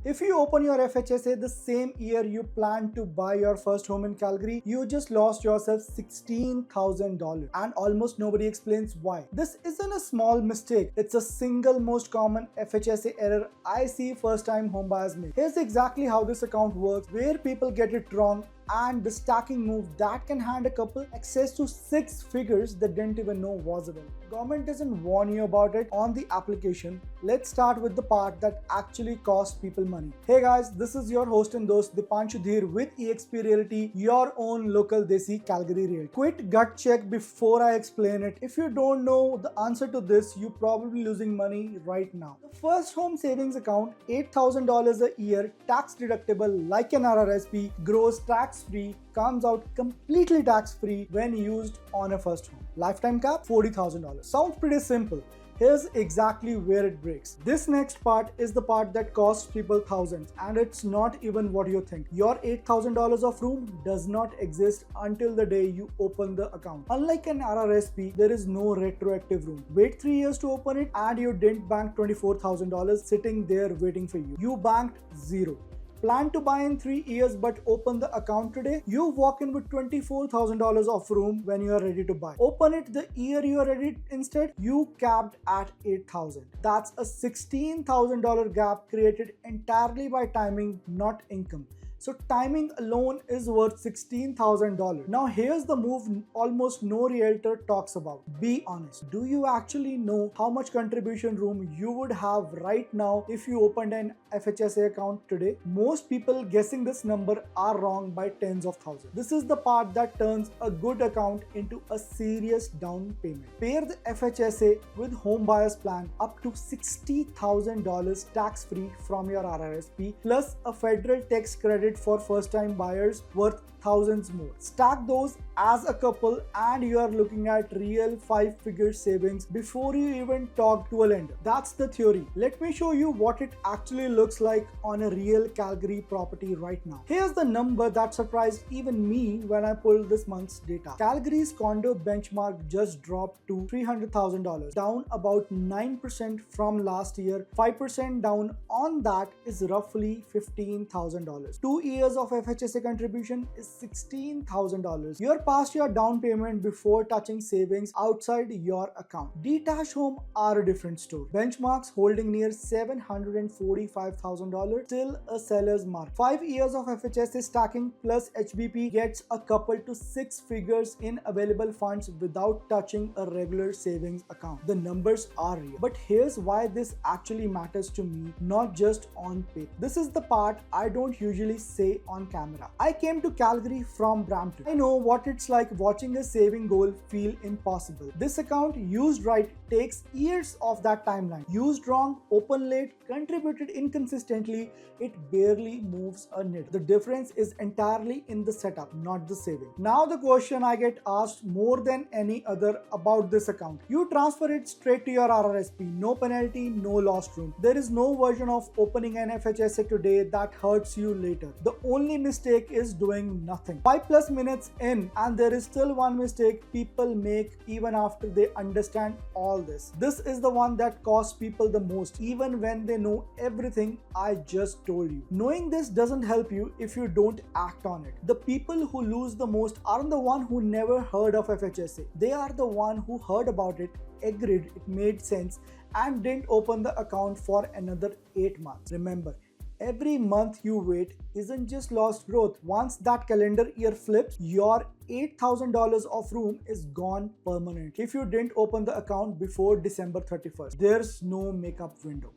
If you open your FHSA the same year you plan to buy your first home in Calgary, you just lost yourself $16,000 and almost nobody explains why. This isn't a small mistake, it's a single most common FHSA error I see first time homebuyers make. Here's exactly how this account works, where people get it wrong, and the stacking move that can hand a couple access to 6 figures they didn't even know was available. Government doesn't warn you about it on the application. Let's start with the part that actually costs people money. Hey guys, this is your host and host Dipanshu Dheer with eXp Realty, your own local Desi Calgary realty. Quick gut check before I explain it. If you don't know the answer to this, you're probably losing money right now. The first home savings account, $8,000 a year, tax deductible like an RRSP, grows tax free, comes out completely tax free when used on a first home. Lifetime cap $40,000. Sounds pretty simple. Here's exactly where it breaks. This next part is the part that costs people thousands, and it's not even what you think. Your $8,000 of room does not exist until the day you open the account. Unlike an RRSP, there is no retroactive room. Wait 3 years to open it and you didn't bank $24,000 sitting there waiting for you. You banked zero. Plan to buy in 3 years but open the account today, you walk in with $24,000 of room when you are ready to buy. Open it the year you are ready instead, you capped at $8,000. That's a $16,000 gap created entirely by timing, not income. So timing alone is worth $16,000. Now here's the move almost no realtor talks about. Be honest. Do you actually know how much contribution room you would have right now if you opened an FHSA account today? Most people guessing this number are wrong by tens of thousands. This is the part that turns a good account into a serious down payment. Pair the FHSA with Home Buyers Plan up to $60,000 tax-free from your RRSP plus a federal tax credit for first-time buyers worth thousands more. Stack those as a couple and you are looking at real 5-figure savings before you even talk to a lender. That's the theory. Let me show you what it actually looks like on a real Calgary property right now. Here's the number that surprised even me when I pulled this month's data. Calgary's condo benchmark just dropped to $300,000, down about 9% from last year. 5% down on that is roughly $15,000. 2 years of FHSA contribution is $16,000. You're past your down payment before touching savings outside your account. Detached home are a different story. Benchmarks holding near $745,000, still a seller's mark. 5 years of FHSA stacking plus HBP gets a couple to 6 figures in available funds without touching a regular savings account. The numbers are real. But here's why this actually matters to me, not just on paper. This is the part I don't usually say on camera. I came to Calgary from Brampton. I know what it's like watching a saving goal feel impossible. This account used right takes years of that timeline. Used wrong, open late, contributed inconsistently, it barely moves a needle. The difference is entirely in the setup, not the saving. Now the question I get asked more than any other about this account. You transfer it straight to your RRSP, no penalty, no lost room. There is no version of opening an FHSA today that hurts you later. The only mistake is doing nothing. 5+ minutes in and there is still one mistake people make even after they understand all this. This is the one that costs people the most even when they know everything I just told you. Knowing this doesn't help you if you don't act on it. The people who lose the most aren't the one who never heard of FHSA. They are the one who heard about it, agreed it made sense, and didn't open the account for another 8 months. Remember, every month you wait isn't just lost growth. Once that calendar year flips, your $8,000 of room is gone permanently. If you didn't open the account before December 31st, there's no makeup window.